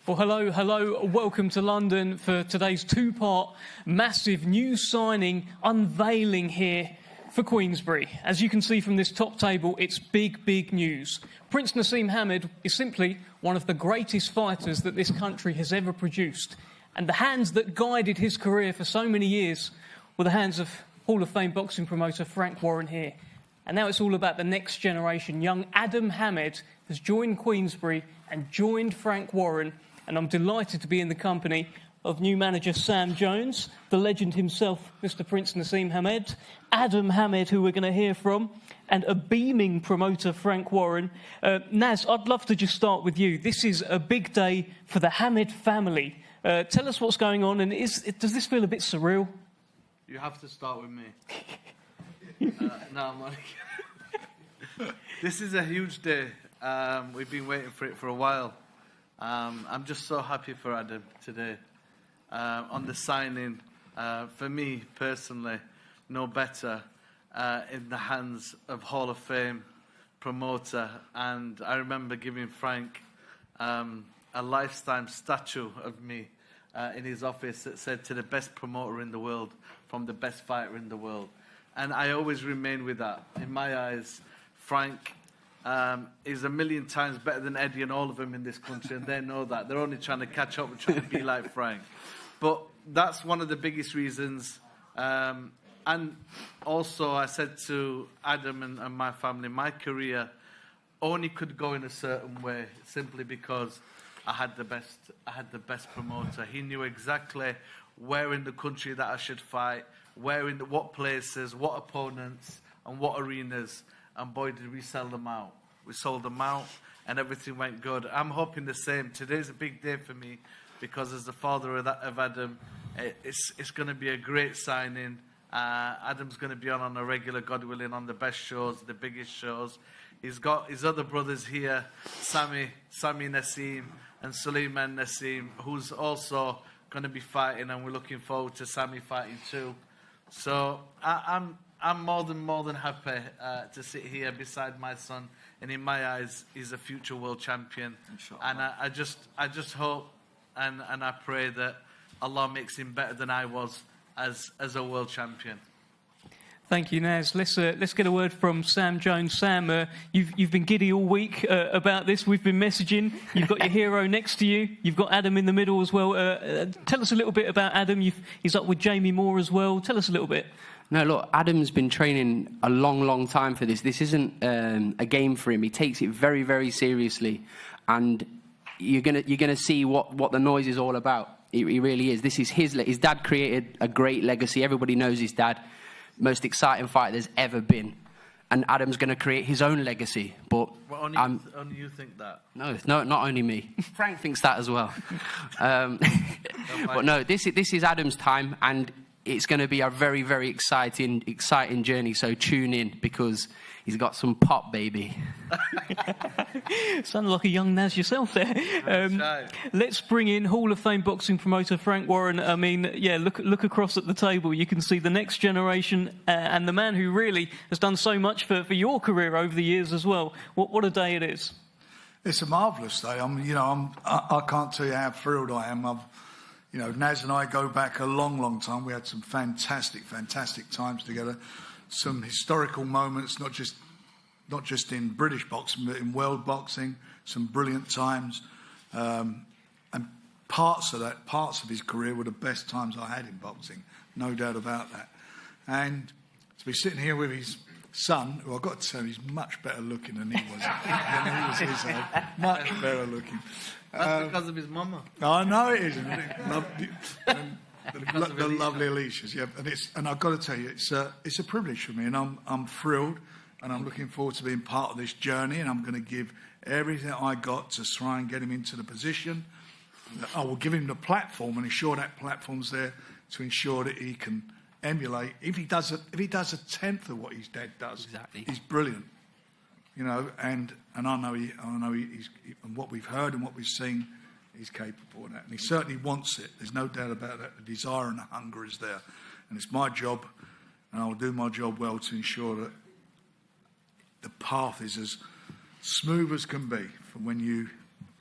Well, hello. Welcome to London for today's two-part massive news signing unveiling here for Queensberry. As you can see from this top table, it's big news. Prince Naseem Hamed is simply one of the greatest fighters that this country has ever produced. And the hands that guided his career for so many years were the hands of Hall of Fame boxing promoter Frank Warren here. And now it's all about the next generation. Young Adam Hamed has joined Queensberry and joined Frank Warren. And I'm delighted to be in the company of new manager Sam Jones, the legend himself, Mr. Prince Naseem Hamed, Adam Hamed, who we're going to hear from, and a beaming promoter, Frank Warren. Naz, I'd love to just start with you. This is a big day for the Hamed family. Tell us what's going on, and does this feel a bit surreal? You have to start with me. No, I'm only This is a huge day. We've been waiting for it for a while. I'm just so happy for Adam today. On the signing, for me personally, no better in the hands of Hall of Fame promoter. And I remember giving Frank a lifetime statue of me in his office that said, to the best promoter in the world, from the best fighter in the world. And I always remain with that. In my eyes, Frank is a million times better than Eddie and all of them in this country, and they know that. They're only trying to catch up and trying to be like Frank. But that's one of the biggest reasons. And also, I said to Adam and my family, my career only could go in a certain way, simply because I had the best promoter. He knew exactly where in the country that I should fight, what places, what opponents, and what arenas. And boy, did we sell them out. We sold them out, and everything went good. I'm hoping the same. Today's a big day for me, because as the father of Adam, it's going to be a great signing. Adam's going to be on a regular, God willing, on the best shows, the biggest shows. He's got his other brothers here, Sami Naseem and Suleiman Naseem, who's also going to be fighting, and we're looking forward to Sami fighting too. So I'm more than happy to sit here beside my son, and in my eyes, he's a future world champion. And I just hope and I pray that Allah makes him better than I was as a world champion. Thank you, Naz. Let's get a word from Sam Jones. Sam, you've been giddy all week about this. We've been messaging. You've got your hero next to you. You've got Adam in the middle as well. Tell us a little bit about Adam. He's up with Jamie Moore as well. Tell us a little bit. No, look, Adam's been training a long time for this. This isn't a game for him. He takes it very seriously, and you're gonna see what the noise is all about. He really is. This is his dad created a great legacy. Everybody knows his dad. Most exciting fight there's ever been, and Adam's going to create his own legacy. But only you think that? No, not only me. Frank thinks that as well. But no, this is Adam's time, and it's going to be a very exciting journey. So tune in, because he's got some pop, baby. Sounded like a young Naz yourself there. Let's bring in Hall of Fame boxing promoter Frank Warren. I mean, yeah, look across at the table. You can see the next generation and the man who really has done so much for your career over the years as well. What a day it is. It's a marvellous day. I can't tell you how thrilled I am. Naz and I go back a long time. We had some fantastic times together. Some historical moments, not just in British boxing, but in world boxing. Some brilliant times, and parts of his career were the best times I had in boxing, no doubt about that. And to be sitting here with his son, who I've got to say, he's much better looking than he was his age. Much better looking. That's because of his mama. I know it is. The lovely Alicia's, yeah, and I've got to tell you, it's a privilege for me, and I'm thrilled, and I'm looking forward to being part of this journey, and I'm going to give everything I got to try and get him into the position. I will give him the platform and ensure that platform's there to ensure that he can emulate. If he does a tenth of what his dad does, exactly, he's brilliant. And I know he's and what we've heard and what we've seen, he's capable of that, and he certainly wants it. There's no doubt about that. The desire and the hunger is there, and it's my job, and I'll do my job well to ensure that the path is as smooth as can be from when you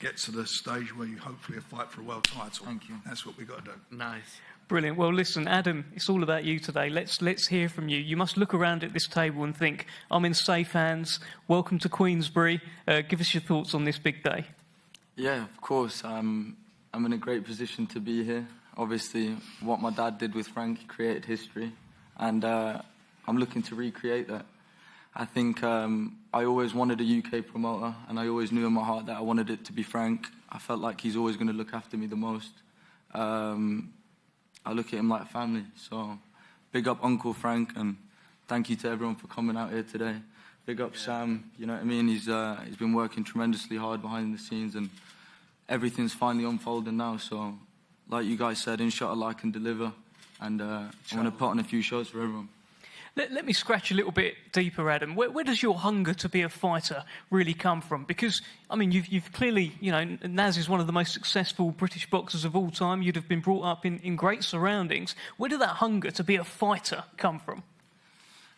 get to the stage where you hopefully fight for a world title. Thank you. That's what we got to do. Nice. Brilliant. Well, listen, Adam, it's all about you today. Let's hear from you. You must look around at this table and think, I'm in safe hands. Welcome to Queensberry. Give us your thoughts on this big day. Yeah, of course. I'm in a great position to be here. Obviously, what my dad did with Frank, he created history, and I'm looking to recreate that. I think I always wanted a UK promoter, and I always knew in my heart that I wanted it to be Frank. I felt like he's always going to look after me the most. I look at him like family. So big up Uncle Frank, and thank you to everyone for coming out here today. Big up Sam, you know what I mean? He's been working tremendously hard behind the scenes, and everything's finally unfolding now. So like you guys said, inshallah I can deliver, and I want to put on a few shows for everyone. Let me scratch a little bit deeper, Adam. Where does your hunger to be a fighter really come from? Because, I mean, you've clearly, you know, Naz is one of the most successful British boxers of all time. You'd have been brought up in great surroundings. Where did that hunger to be a fighter come from?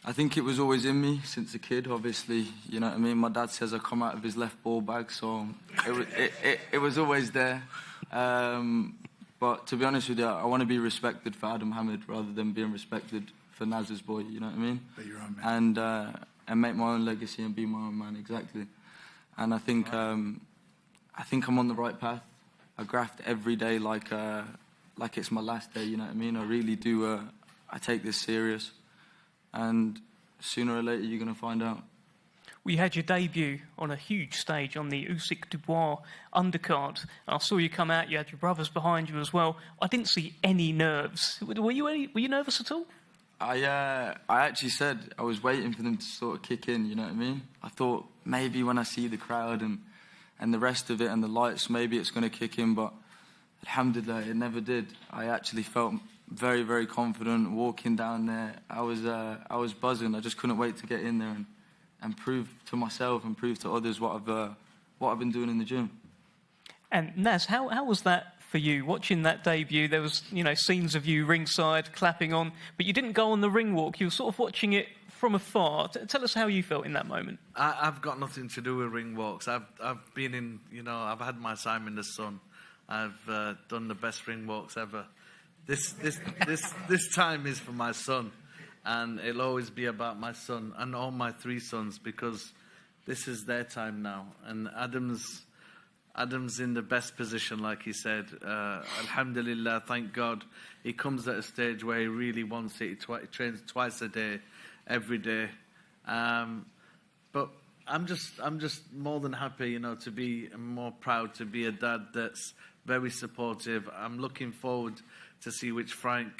I think it was always in me since a kid, obviously. You know what I mean? My dad says I come out of his left ball bag, so it was always there. But to be honest with you, I want to be respected for Adam Hamid rather than being respected for Naz's boy, you know what I mean? Be your own man. And make my own legacy and be my own man, exactly. And I think I'm on the right path. I graft every day like it's my last day, you know what I mean? I really do. I take this serious, and sooner or later you're going to find out. We had your debut on a huge stage on the Usyk Dubois undercard. I saw you come out. You had your brothers behind you as well. I didn't see any nerves. Were you nervous at all? I actually said I was waiting for them to sort of kick in, you know what I mean? I thought maybe when I see the crowd and the rest of it and the lights, maybe it's going to kick in, but alhamdulillah, it never did. I actually felt very, very confident walking down there. I was buzzing. I just couldn't wait to get in there and prove to myself and prove to others what I've been doing in the gym. And Naz, how was that for you, watching that debut? There was, you know, scenes of you ringside clapping on, but you didn't go on the ring walk. You were sort of watching it from afar. Tell us how you felt in that moment. I've got nothing to do with ring walks. I've been in, you know, I've had my time in the sun. I've done the best ring walks ever. This time is for my son, and it'll always be about my son and all my 3 sons, because this is their time now. And Adam's in the best position, like he said. Alhamdulillah, thank God. He comes at a stage where he really wants it. He trains twice a day, every day. But I'm just more than happy, you know, to be more proud to be a dad that's very supportive. I'm looking forward to see which fight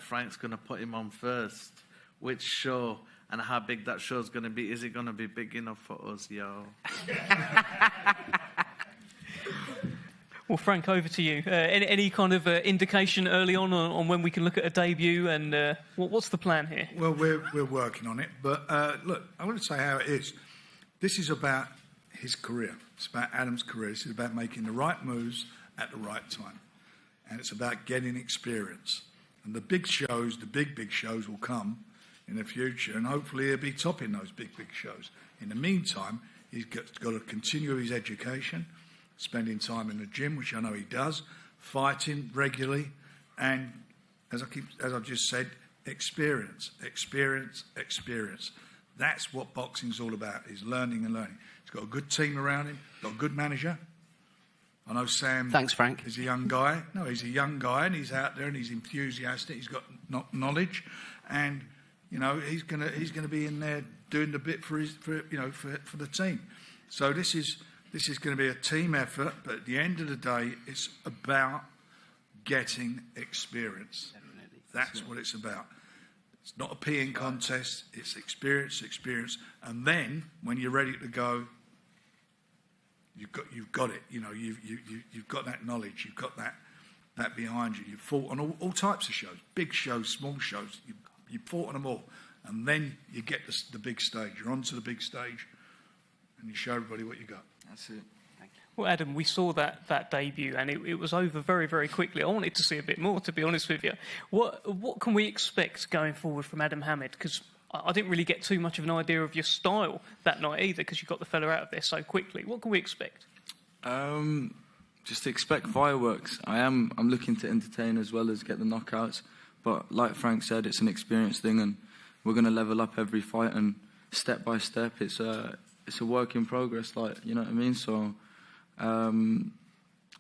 Frank's going to put him on first, which show, and how big that show's going to be. Is it going to be big enough for us, yo? Well, Frank, over to you. Any kind of indication early on when we can look at a debut, and what's the plan here? Well, we're working on it, but look, I want to say how it is. This is about his career. It's about Adam's career. This is about making the right moves at the right time, and it's about getting experience. And the big shows, the big shows, will come in the future, and hopefully he'll be topping those big shows. In the meantime, he's got to continue his education, spending time in the gym, which I know he does, fighting regularly, and as I've just said, experience. That's what boxing's all about, is learning and learning. He's got a good team around him, got a good manager. I know Sam. Thanks, Frank. Is a young guy. No, he's a young guy, and he's out there, and he's enthusiastic. He's got knowledge, and you know he's gonna be in there doing the bit for the team. So this is going to be a team effort, but at the end of the day, it's about getting experience. Definitely. That's what it's about. It's not a peeing contest. It's experience, and then when you're ready to go, you've got it. You know, you've got that knowledge. You've got that behind you. You've fought on all types of shows, big shows, small shows. You fought on them all, and then you get the big stage. You're onto the big stage, and you show everybody what you got. That's it. Well, Adam, we saw that debut, and it was over very, very quickly. I wanted to see a bit more, to be honest with you. What can we expect going forward from Adam Hamid? Because I didn't really get too much of an idea of your style that night either, because you got the fella out of there so quickly. What can we expect? Just expect fireworks. I'm looking to entertain as well as get the knockouts. But like Frank said, it's an experience thing, and we're going to level up every fight, and step by step, it's a work in progress. Like, you know what I mean? So I'm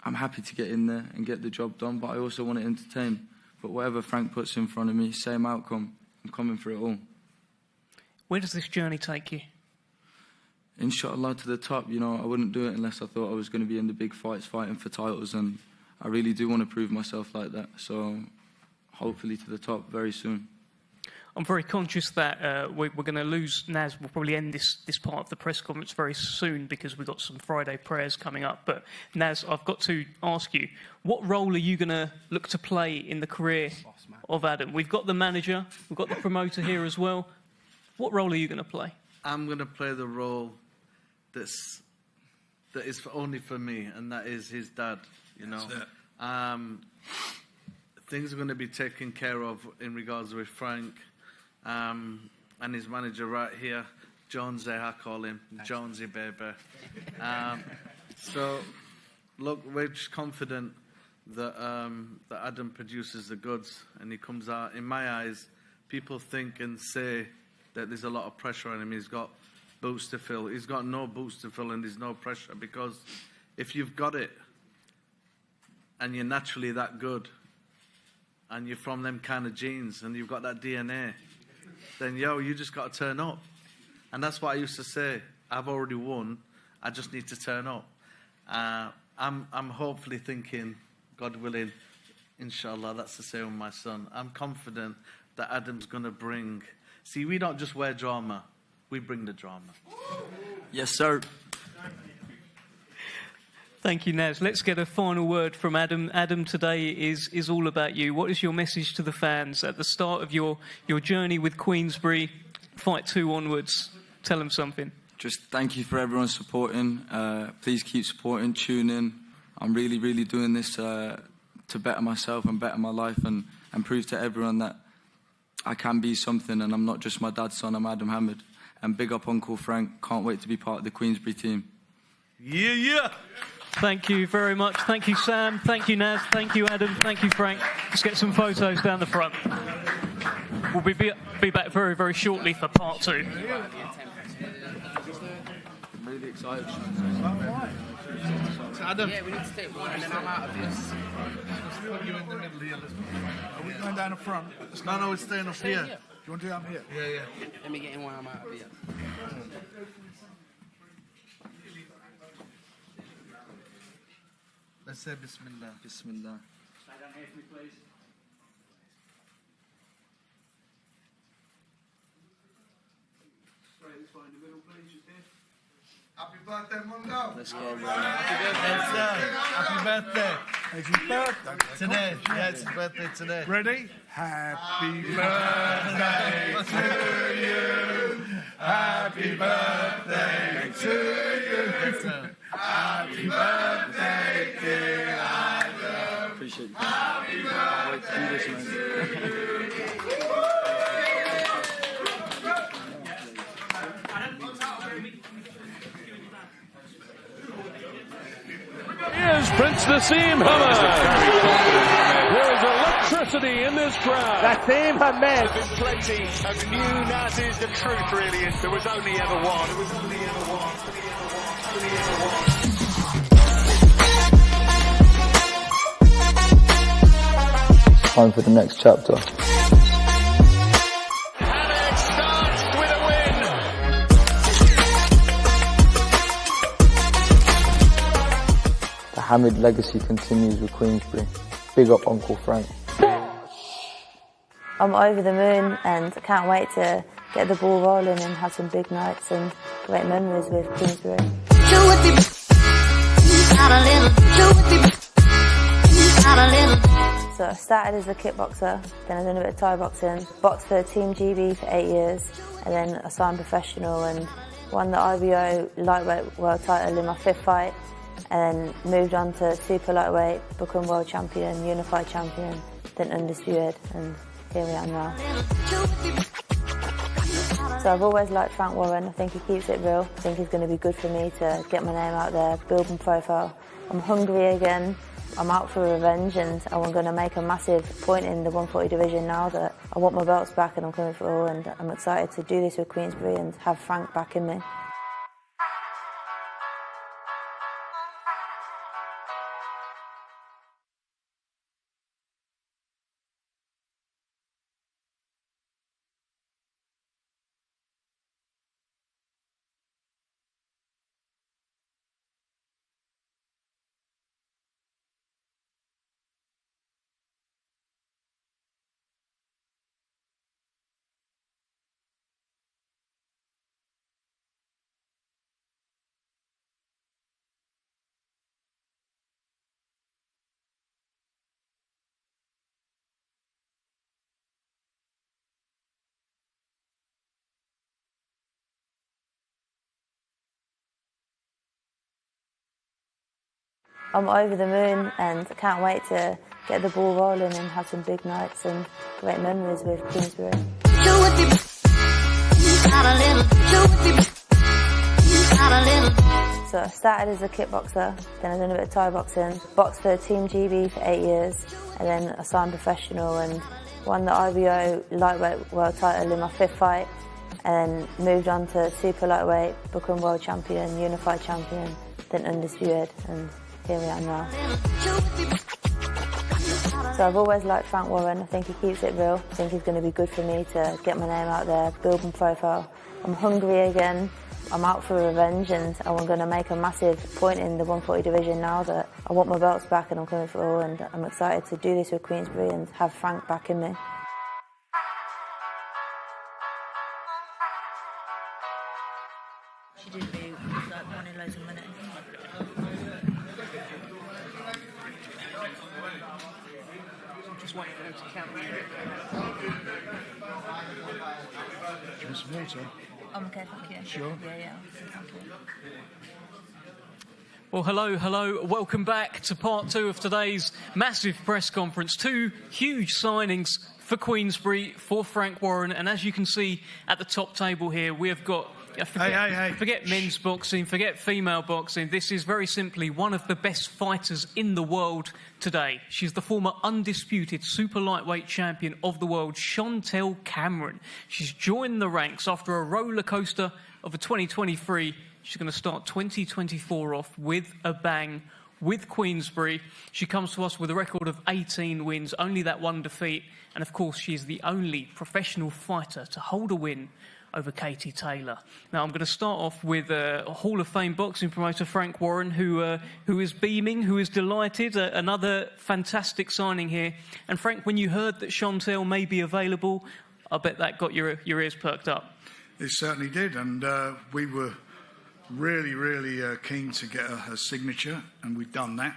happy to get in there and get the job done, but I also want to entertain. But whatever Frank puts in front of me, same outcome. I'm coming for it all. Where does this journey take you? Inshallah, to the top. You know, I wouldn't do it unless I thought I was going to be in the big fights, fighting for titles, and I really do want to prove myself like that. So hopefully to the top very soon. I'm very conscious that we're going to lose Naz. We'll probably end this part of the press conference very soon because we've got some Friday prayers coming up. But Naz, I've got to ask you, what role are you going to look to play in the career of Adam? We've got the manager, we've got the promoter here as well. What role are you going to play? I'm going to play the role that is only for me, and that is his dad. You know, things are going to be taken care of in regards with Frank and his manager right here, Jonesy. I call him Jonesy, baby. So, look, we're just confident that that Adam produces the goods, and he comes out. In my eyes, people think and say that there's a lot of pressure on him. He's got boots to fill. He's got no boots to fill, and there's no pressure, because if you've got it and you're naturally that good and you're from them kind of genes and you've got that DNA, then you just got to turn up. And that's what I used to say. I've already won. I just need to turn up. I'm hopefully thinking, God willing, inshallah, that's the same with my son. I'm confident that Adam's going to bring. See, we don't just wear drama. We bring the drama. Yes, sir. Thank you, Naz. Let's get a final word from Adam. Adam, today is all about you. What is your message to the fans at the start of your journey with Queensberry, Fight 2 onwards? Tell them something. Just thank you for everyone supporting. Please keep supporting, tune in. I'm really, really doing this to better myself and better my life, and prove to everyone that I can be something, and I'm not just my dad's son, I'm Adam Hamid. And big up Uncle Frank. Can't wait to be part of the Queensberry team. Yeah. Thank you very much. Thank you, Sam. Thank you, Naz. Thank you, Adam. Thank you, Frank. Let's get some photos down the front. We'll be back very, very shortly for part 2. I'm really excited. Adam. Yeah, we need to take one and then I'm out of this. You in the middle here. Are we going down the front? No, we're staying up here. Do you want to do that here? Yeah. Let me get in when I'm out of here. Let's say Bismillah. Bismillah. Stay down here for me, please. Straight this way in the middle, please, just here. Happy birthday, Mundo. Let's go, bro. Happy birthday. It's his birthday. Today. Yeah, it's his birthday today. Ready? Happy birthday to you. Happy birthday to you. Happy birthday, dear Adam. Appreciate you. Happy birthday to this, man. Here's Prince Nassim Hamad. There is electricity in this crowd. Nassim Hamad. There's been plenty of new Nazis. The truth really is there was only ever one. Time for the next chapter. And it starts with a win. The Hamid legacy continues with Queensberry. Big up Uncle Frank. I'm over the moon and I can't wait to get the ball rolling and have some big nights and great memories with Queensberry. So I started as a kickboxer, then I done a bit of Thai boxing, boxed for Team GB for 8 years, and then I signed professional and won the IBO lightweight world title in my 5th fight, and then moved on to super lightweight, become world champion, unified champion, then undisputed, and here we are now. So I've always liked Frank Warren. I think he keeps it real. I think he's going to be good for me to get my name out there, build my profile. I'm hungry again. I'm out for revenge, and I'm going to make a massive point in the 140 division now that I want my belts back and I'm coming for all, and I'm excited to do this with Queensberry and have Frank back in me. I'm over the moon and I can't wait to get the ball rolling and have some big nights and great memories with Queensberry. So I started as a kickboxer, then I done a bit of Thai boxing, boxed for Team GB for 8 years, and then I signed professional and won the IBO lightweight world title in my 5th fight, and then moved on to super lightweight, become world champion, unified champion, then undisputed, and here we are now. So I've always liked Frank Warren. I think he keeps it real. I think he's going to be good for me to get my name out there, build my profile. I'm hungry again. I'm out for revenge, and I'm going to make a massive point in the 140 division now that I want my belts back and I'm coming for all, and I'm excited to do this with Queensberry and have Frank back in me. She did be like wanting loads of money. Just waiting for them to count. Do you want some water? I'm okay, thank you. Sure. Yeah. Thank you. Well, hello. Welcome back to part 2 of today's massive press conference. 2 huge signings for Queensberry, for Frank Warren. And as you can see at the top table here, we have got... Forget men's boxing, forget female boxing. This is very simply one of the best fighters in the world today. She's the former undisputed super lightweight champion of the world, Shantel Cameron. She's joined the ranks after a roller coaster of a 2023. She's going to start 2024 off with a bang with Queensberry. She comes to us with a record of 18 wins, only that one defeat. And of course, she's the only professional fighter to hold a win over Katie Taylor. Now, I'm going to start off with a Hall of Fame boxing promoter, Frank Warren, who is beaming, who is delighted. Another fantastic signing here. And Frank, when you heard that Chantelle may be available, I bet that got your ears perked up. It certainly did, and we were really keen to get her signature, and we've done that.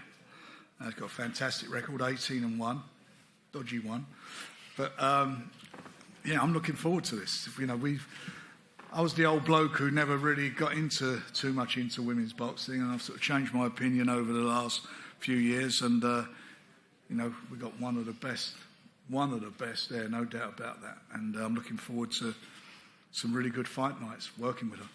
She's got a fantastic record, 18-1, dodgy one. But yeah, I'm looking forward to this. You know, I was the old bloke who never really got too much into women's boxing, and I've sort of changed my opinion over the last few years. And you know, we got one of the best there, no doubt about that. And I'm looking forward to some really good fight nights working with her.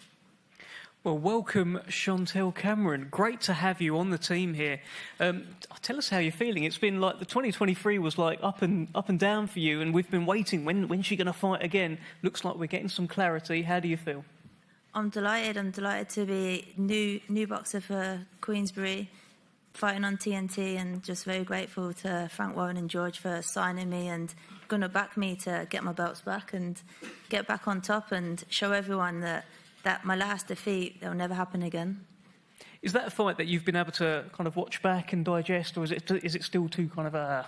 Well, welcome, Shantel Cameron. Great to have you on the team here. Tell us how you're feeling. It's been like the 2023 was like up and down for you, and we've been waiting. When's she going to fight again? Looks like we're getting some clarity. How do you feel? I'm delighted. I'm delighted to be new boxer for Queensberry, fighting on TNT, and just very grateful to Frank Warren and George for signing me and going to back me to get my belts back and get back on top and show everyone that my last defeat, that'll never happen again. Is that a fight that you've been able to kind of watch back and digest, or is it still too kind of a...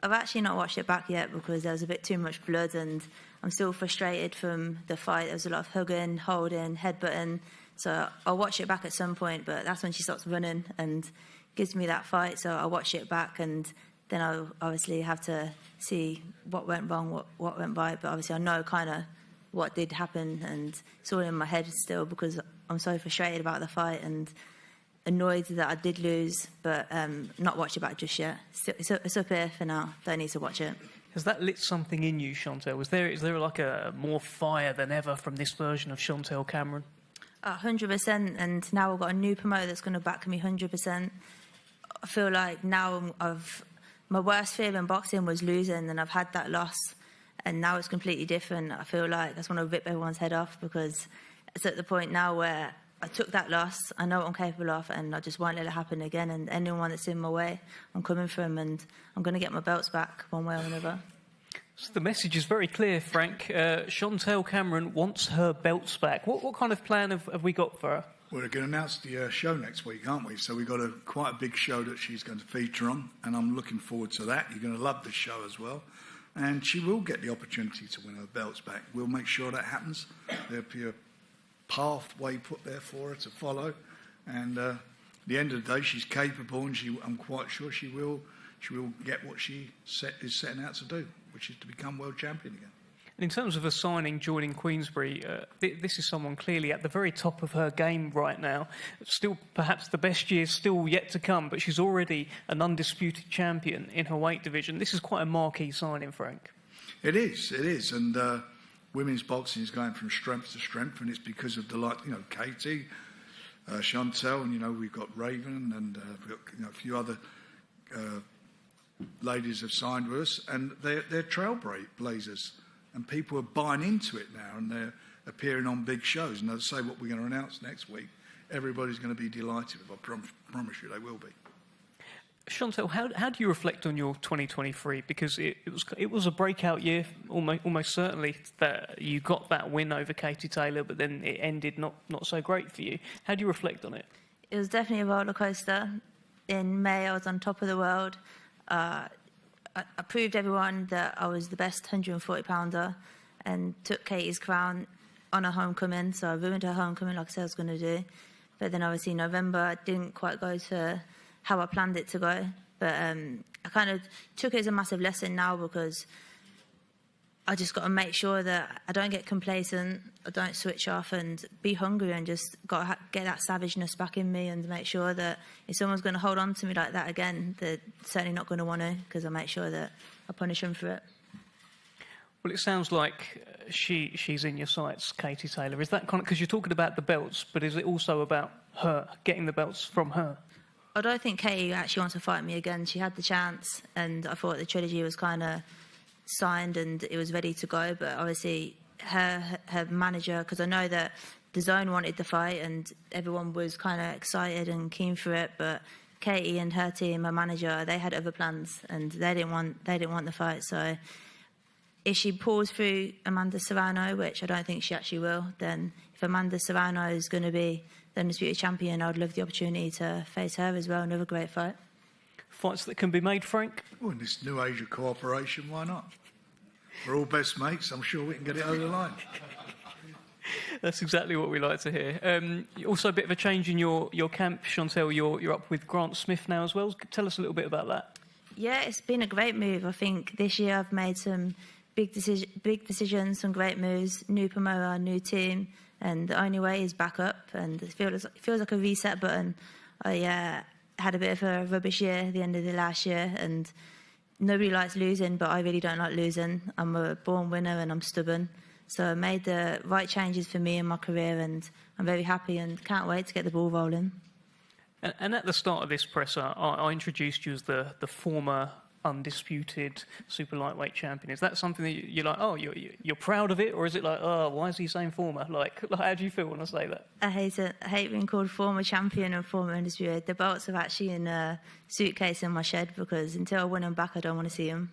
I've actually not watched it back yet because there was a bit too much blood, and I'm still frustrated from the fight. There was a lot of hugging, holding, headbutting. So I'll watch it back at some point, but that's when she stops running and gives me that fight. So I'll watch it back, and then I'll obviously have to see what went wrong, what went right. But obviously I know kind of what did happen, and it's all in my head still because I'm so frustrated about the fight and annoyed that I did lose, but not watched it back just yet. It's up here for now. Don't need to watch it. Has that lit something in you, Chantelle? Is there like a more fire than ever from this version of Shantel Cameron? 100%, and now I've got a new promoter that's going to back me 100%. I feel like now my worst fear in boxing was losing, and I've had that loss, and now it's completely different. I feel like I just want to rip everyone's head off, because it's at the point now where I took that loss, I know what I'm capable of, and I just won't let it happen again. And anyone that's in my way, I'm coming for them, and I'm going to get my belts back one way or another. So the message is very clear, Frank. Chantelle Cameron wants her belts back. What kind of plan have we got for her? We're going to announce the show next week, aren't we? So we've got quite a big show that she's going to feature on, and I'm looking forward to that. You're going to love the show as well. And she will get the opportunity to win her belts back. We'll make sure that happens. There'll be a pathway put there for her to follow. And at the end of the day, she's capable, and I'm quite sure she will get what she is setting out to do, which is to become world champion again. In terms of a signing, joining Queensberry, this is someone clearly at the very top of her game right now. Still, perhaps the best years still yet to come, but she's already an undisputed champion in her weight division. This is quite a marquee signing, Frank. It is. And women's boxing is going from strength to strength, and it's because of Katie, Chantelle, and we've got Raven, and we've got a few other ladies have signed with us, and they're trailblazers, and people are buying into it now, and they're appearing on big shows. And as I say, what we're going to announce next week, everybody's going to be delighted with. I promise you they will be. Chantelle, how do you reflect on your 2023? Because it was a breakout year, almost certainly, that you got that win over Katie Taylor, but then it ended not so great for you. How do you reflect on it? It was definitely a roller coaster. In May, I was on top of the world. I proved everyone that I was the best 140-pounder and took Katie's crown on her homecoming. So I ruined her homecoming like I said I was going to do. But then obviously November didn't quite go to how I planned it to go. But I kind of took it as a massive lesson now, because I just got to make sure that I don't get complacent, I don't switch off, and be hungry, and just got to get that savageness back in me, and make sure that if someone's going to hold on to me like that again, they're certainly not going to want to, because I make sure that I punish them for it. Well, it sounds like she's in your sights, Katie Taylor. Is that kind of, because you're talking about the belts, but is it also about her, getting the belts from her? I don't think Katie actually wants to fight me again. She had the chance, and I thought the trilogy was kind of signed and it was ready to go. But obviously her manager, because I know that the Zone wanted the fight and everyone was kind of excited and keen for it, but Katie and her team, her manager, they had other plans and they didn't want the fight. So if she pulls through Amanda Serrano, which I don't think she actually will, then if Amanda Serrano is going to be the undisputed champion, I'd love the opportunity to face her as well. Another great fight. Fights that can be made, Frank? Well, in this new age of cooperation, why not? We're all best mates. I'm sure we can get it over the line. That's exactly what we like to hear. Also, a bit of a change in your camp, Chantelle. You're up with Grant Smith now as well. Tell us a little bit about that. Yeah, it's been a great move. I think this year I've made some big decisions, some great moves, new promoter, new team, and the only way is back up. And it feels like a reset button. I had a bit of a rubbish year at the end of the last year, and nobody likes losing, but I really don't like losing. I'm a born winner and I'm stubborn. So I made the right changes for me in my career, and I'm very happy and can't wait to get the ball rolling. And at the start of this presser, I introduced you as the former undisputed super lightweight champion. Is that something that you're like, oh, you're proud of it? Or is it like, oh, why is he saying former? Like how do you feel when I say that? I hate it. I hate being called former champion and former undisputed. The belts are actually in a suitcase in my shed, because until I win them back, I don't want to see them.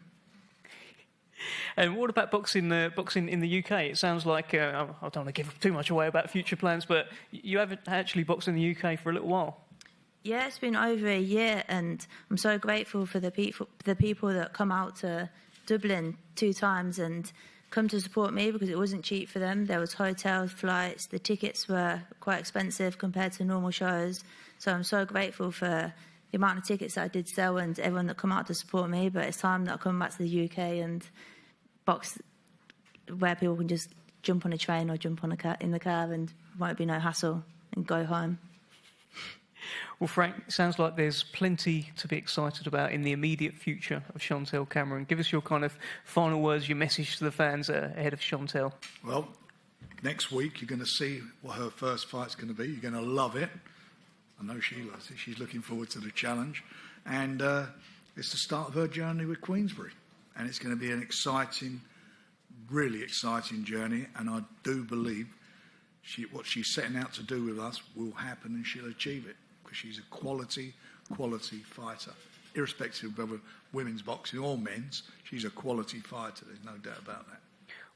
And what about boxing in the UK? It sounds like, I don't want to give too much away about future plans, but you haven't actually boxed in the UK for a little while. Yeah, it's been over a year, and I'm so grateful for the people that come out to Dublin 2 times and come to support me, because it wasn't cheap for them. There was hotels, flights, the tickets were quite expensive compared to normal shows. So I'm so grateful for the amount of tickets that I did sell and everyone that come out to support me. But it's time that I come back to the UK and box where people can just jump on a train or jump on in the car and won't be no hassle and go home. Well, Frank, it sounds like there's plenty to be excited about in the immediate future of Shantel Cameron. Give us your kind of final words, your message to the fans ahead of Chantelle. Well, next week you're going to see what her first fight's going to be. You're going to love it. I know she loves it. She's looking forward to the challenge. And it's the start of her journey with Queensberry. And it's going to be an exciting, really exciting journey. And I do believe what she's setting out to do with us will happen and she'll achieve it. Because she's a quality fighter. Irrespective of whether women's boxing or men's, she's a quality fighter. There's no doubt about that.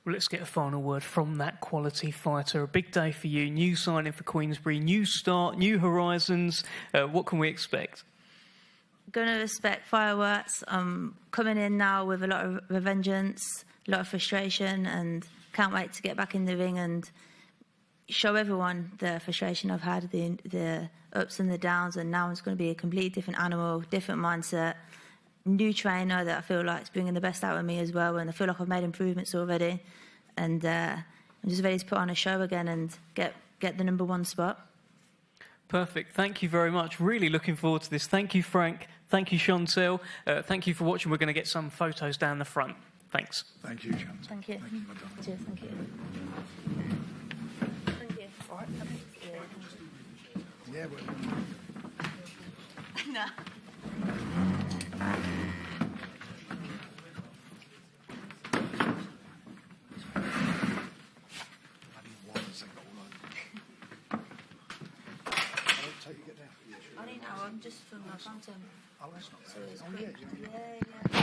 Well, let's get a final word from that quality fighter. A big day for you, new signing for Queensberry, new start, new horizons. What can we expect? Going to expect fireworks. I'm coming in now with a lot of revengeance, a lot of frustration, and can't wait to get back in the ring and show everyone the frustration I've had, the ups and the downs, and now it's going to be a completely different animal, different mindset, new trainer that I feel like is bringing the best out of me as well, and I feel like I've made improvements already, and I'm just ready to put on a show again and get the #1 spot. Perfect. Thank you very much. Really looking forward to this. Thank you, Frank. Thank you, Chantelle. Thank you for watching. We're going to get some photos down the front. Thanks. Thank you, Chantelle. Thank you. Thank you, my darling. Cheers, thank you. Thank you. All right. Yeah, well. No. I didn't know, I'm just from Northampton. Oh, that's not So it's bad. quick. Yeah. Yeah.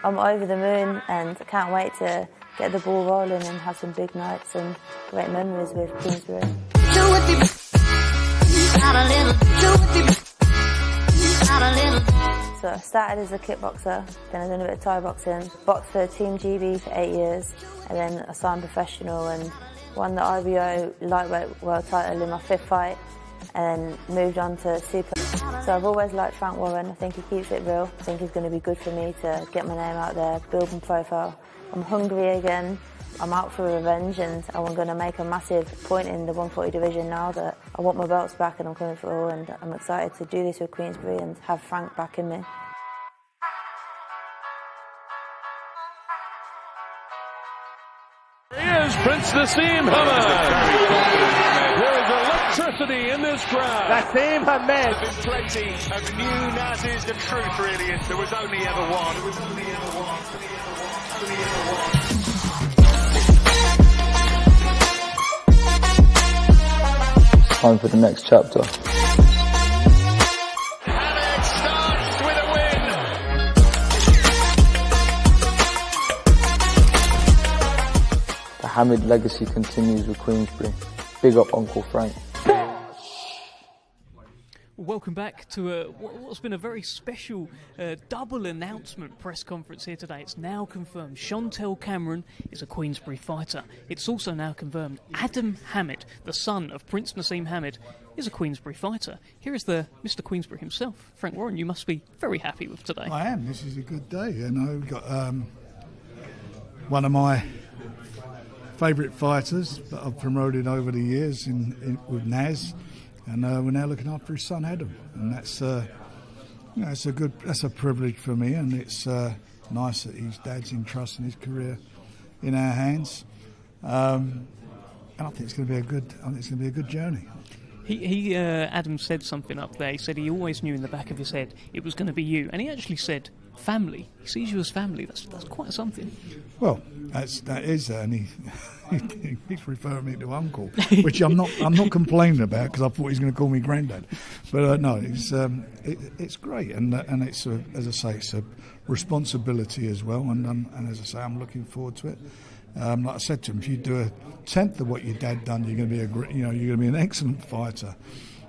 I'm over the moon and I can't wait to get the ball rolling and have some big nights and great memories with Queensberry. So I started as a kickboxer, then I done a bit of Thai boxing, boxed for Team GB for 8 years, and then I signed professional and won the IBO lightweight world title in my 5th fight, and then moved on to super. So I've always liked Frank Warren. I think he keeps it real. I think he's going to be good for me to get my name out there, build my profile. I'm hungry again. I'm out for revenge, and I'm going to make a massive point in the 140 division now that I want my belts back and I'm coming for all, and I'm excited to do this with Queensberry and have Frank backing me. Here is Prince Nassim Hamad. There is electricity in this crowd. Nassim Hamad. There's been plenty of new Nazis. The truth really is there was only ever one. There was only ever one. Only ever one. Time for the next chapter. Hamad starts with a win. The Hamid legacy continues with Queensberry. Big up Uncle Frank. Welcome back to what's been a very special double announcement press conference here today. It's now confirmed Shantel Cameron is a Queensberry fighter. It's also now confirmed Adam Hamid, the son of Prince Nassim Hamid, is a Queensberry fighter. Here is the Mr. Queensberry himself. Frank Warren, you must be very happy with today. I am. This is a good day. You know, we've got one of my favourite fighters that I've promoted over the years with Naz. And we're now looking after his son Adam, and that's a privilege for me, and it's nice that his dad's entrusting his career in our hands. And I think it's going to be a good journey. Adam said something up there. He said he always knew in the back of his head it was going to be you, and he actually said family. He sees you as family. That's quite something. Well, that is, and he's referring me to uncle, which I'm not complaining about because I thought he was going to call me granddad. But no, it's great, and it's as I say, it's a responsibility as well, and as I say, I'm looking forward to it. Like I said to him, if you do a tenth of what your dad done, you're going to be an excellent fighter.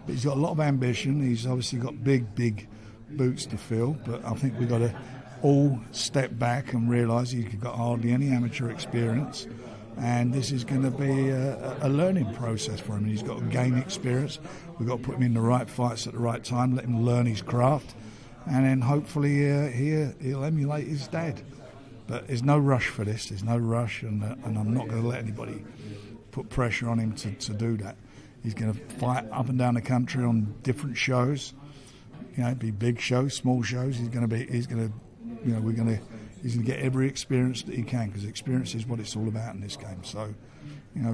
But he's got a lot of ambition. He's obviously got big boots to fill. But I think we've got to all step back and realise he's got hardly any amateur experience. And this is going to be a learning process for him. And he's got to gain experience. We've got to put him in the right fights at the right time, let him learn his craft, and then hopefully he'll emulate his dad. But there's no rush for this. There's no rush, and I'm not going to let anybody put pressure on him to do that. He's going to fight up and down the country on different shows. Be big shows, small shows. He's going to get every experience that he can, because experience is what it's all about in this game. So,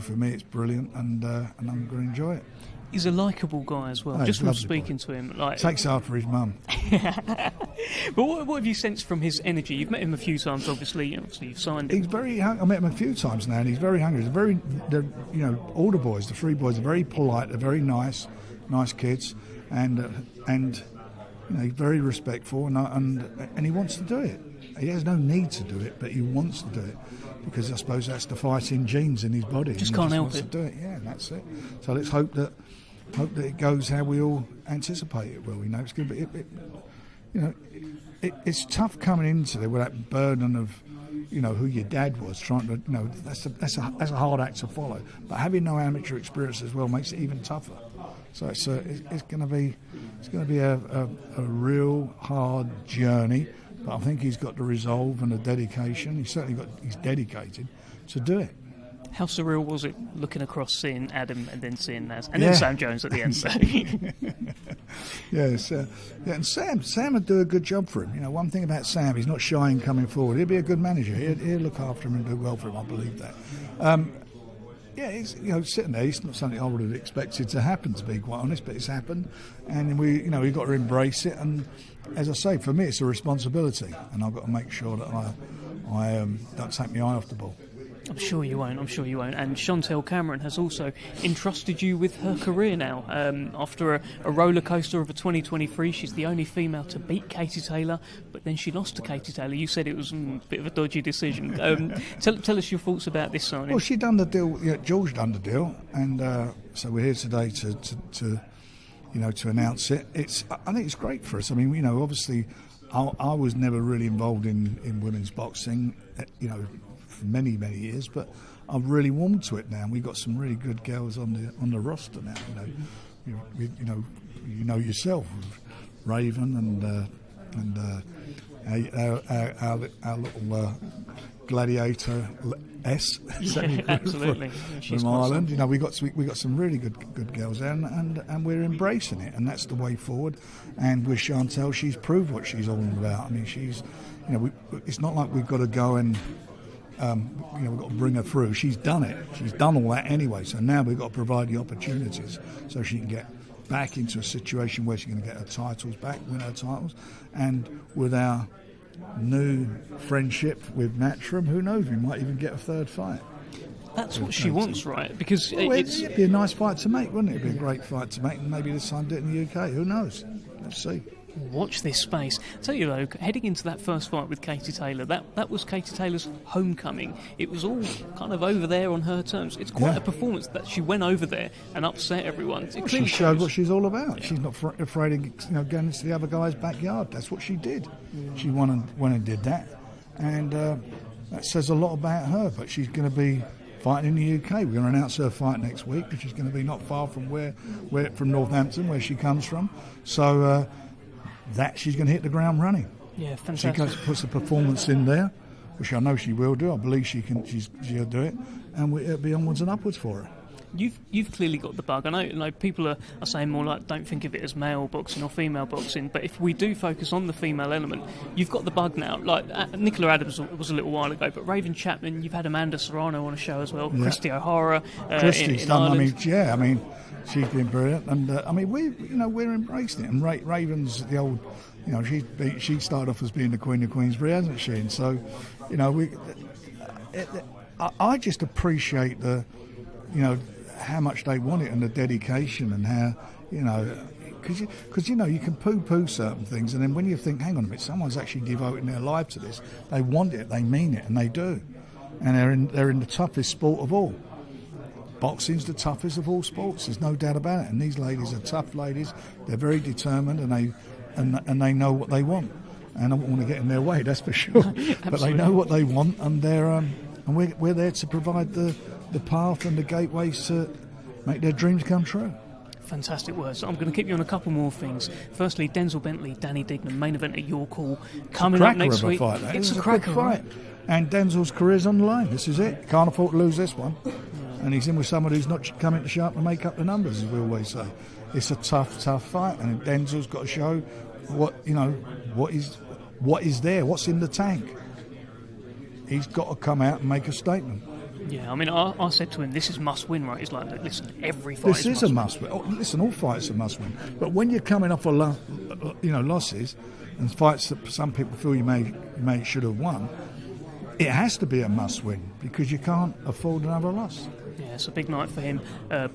for me, it's brilliant, and I'm going to enjoy it. He's a likeable guy as well. Just from speaking to him, takes after his mum. But what have you sensed from his energy? You've met him a few times, obviously you've signed him. He's very. I met him a few times now, and he's very hungry. All the boys, the three boys, are very polite. They're very nice kids, and he's very respectful, and he wants to do it. He has no need to do it, but he wants to do it, because I suppose that's the fighting genes in his body. Just can't help it. To do it. Yeah, that's it. So let's hope that it goes how we all anticipate it will. It's good, but it's tough coming into it with that burden of who your dad was. Trying to that's a hard act to follow. But having no amateur experience as well makes it even tougher. So it's going to be a real hard journey. But I think he's got the resolve and the dedication. He's dedicated to do it. How surreal was it looking across, seeing Adam and then seeing Naz, and then Sam Jones at the end? So. And Sam would do a good job for him. One thing about Sam, he's not shy in coming forward. He'll be a good manager. He'll look after him and do well for him. I believe that. He's sitting there. It's not something I would have expected to happen, to be quite honest, but it's happened, and we've got to embrace it. And as I say, for me, it's a responsibility, and I've got to make sure that I don't take my eye off the ball. I'm sure you won't. And Shantel Cameron has also entrusted you with her career now. After a roller coaster of a 2023, she's the only female to beat Katie Taylor, but then she lost to Katie Taylor. You said it was a bit of a dodgy decision. Tell us your thoughts about this signing. Well, she done the deal. George done the deal, and so we're here today to announce it. I think it's great for us. I mean, obviously, I was never really involved in women's boxing, for many years, but I've really warmed to it now, and we've got some really good girls on the roster now. Yourself, Raven, and our little gladiator S. Absolutely. From Ireland. We got some really good girls there, and we're embracing it, and that's the way forward. And with Chantelle, she's proved what she's all about. I mean, she's, it's not like we've got to go and we've got to bring her through. She's done it. She's done all that anyway. So now we've got to provide the opportunities so she can get back into a situation where she's going to get her titles back, win her titles, and with our new friendship with Matchroom, who knows, we might even get a third fight. That's what she wants, right? Because it'd be a nice fight to make, wouldn't it? It'd be a great fight to make, and maybe this time do it in the UK. Who knows? Let's see. Watch this space. I tell you though, heading into that first fight with Katie Taylor, that was Katie Taylor's homecoming. It was all kind of over there on her terms. It's quite a performance that she went over there and upset everyone. She showed what she's all about. Yeah. She's not afraid of going into the other guy's backyard. That's what she did. She went and did that, and that says a lot about her. But she's going to be fighting in the UK. We're going to announce her fight next week, which is going to be not far from from Northampton, where she comes from. So. That she's going to hit the ground running. Yeah, fantastic. She puts a performance in there, which I know she will do. I believe she'll do it, and it'll be onwards and upwards for her. You've clearly got the bug. I know people are saying more like, don't think of it as male boxing or female boxing, but if we do focus on the female element, you've got the bug now. Like Nicola Adams was a little while ago, but Raven Chapman, you've had Amanda Serrano on a show as well. Yeah. Christy O'Hara. Christy's in done. Ireland. She's been brilliant, and we're embracing it. And Raven's the old, she started off as being the Queen of Queensberry, hasn't she? And so, I just appreciate the, how much they want it and the dedication and how, because you can poo-poo certain things, and then when you think, hang on a minute, someone's actually devoting their life to this, they want it, they mean it, and they do. and they're in the toughest sport of all. Boxing's the toughest of all sports. There's no doubt about it. And these ladies are tough ladies. They're very determined, and they know what they want. And I don't want to get in their way, that's for sure. But they know what they want, and they're and we're there to provide the path and the gateways to make their dreams come true. Fantastic words. I'm going to keep you on a couple more things. Firstly, Denzel Bentley, Danny Dignam, main event at your call coming up next week. It's a cracker fight. And Denzel's career's on the line. This is it. Can't afford to lose this one. And he's in with somebody who's not coming to sharp and make up the numbers, as we always say. It's a tough fight, and Denzel's got to show what is there, what's in the tank. He's got to come out and make a statement. Yeah, I mean, I said to him, this is must-win, right? He's like, listen, every fight this is a must-win. Oh, listen, all fights are must-win. But when you're coming off losses and fights that some people feel you may should have won, it has to be a must-win because you can't afford another loss. Yeah, it's a big night for him.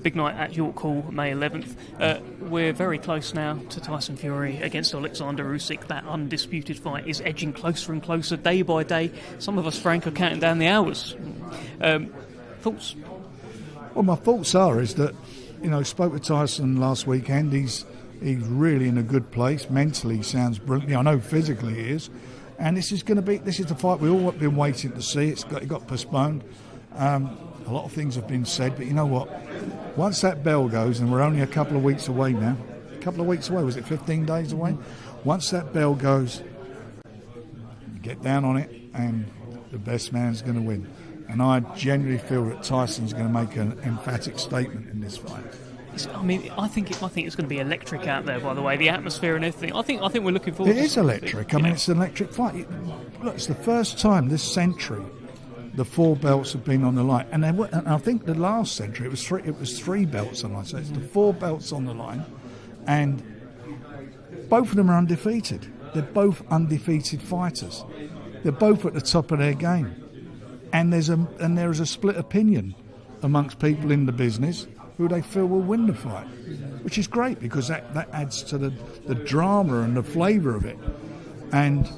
Big night at York Hall, May 11th. We're very close now to Tyson Fury against Alexander Usyk. That undisputed fight is edging closer and closer day by day. Some of us, Frank, are counting down the hours. Thoughts? Well, my thoughts is that, spoke with Tyson last weekend. He's really in a good place. Mentally, he sounds brilliant. I know physically he is. And this is the fight we all have been waiting to see. It got postponed. A lot of things have been said, but you know what? Once that bell goes, and we're only a couple of weeks away now. A couple of weeks away, was it 15 days away? Once that bell goes, you get down on it, and the best man's going to win. And I genuinely feel that Tyson's going to make an emphatic statement in this fight. I think it's going to be electric out there. By the way, the atmosphere and everything. I think we're looking forward. It is electric. It's an electric fight. Look, it's the first time this century the 4 belts have been on the line, and I think the last century it was 3 belts on the line. So it's the 4 belts on the line, and both of them are undefeated. They're both undefeated fighters. They're both at the top of their game, and there is a split opinion amongst people in the business who they feel will win the fight, which is great because that adds to the drama and the flavour of it. And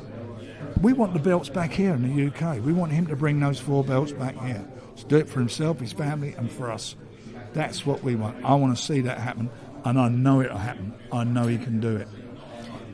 we want the belts back here in the UK. We want him to bring those 4 belts back here. To do it for himself, his family, and for us. That's what we want. I want to see that happen, and I know it'll happen. I know he can do it.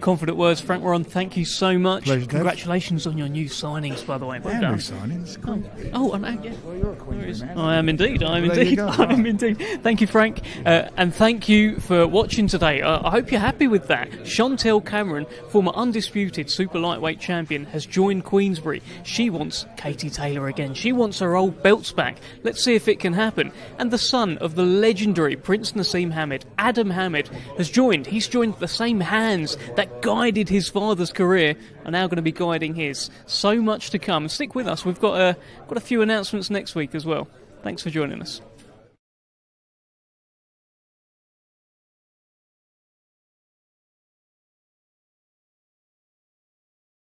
Confident words, Frank Warren. Thank you so much. Pleasure, congratulations on your new signings, by the way. Well done. New signings. Cool. Yeah. Well, you're a Queensberry man. I am indeed. I am indeed. Thank you, Frank. And thank you for watching today. I hope you're happy with that. Shantel Cameron, former undisputed super lightweight champion, has joined Queensberry. She wants Katie Taylor again. She wants her old belts back. Let's see if it can happen. And the son of the legendary Prince Nassim Hamed, Adam Hamed, has joined. He's joined the same hands that guided his father's career are now going to be guiding his. So much to come. Stick with us. We've got a few announcements next week as well. Thanks for joining us.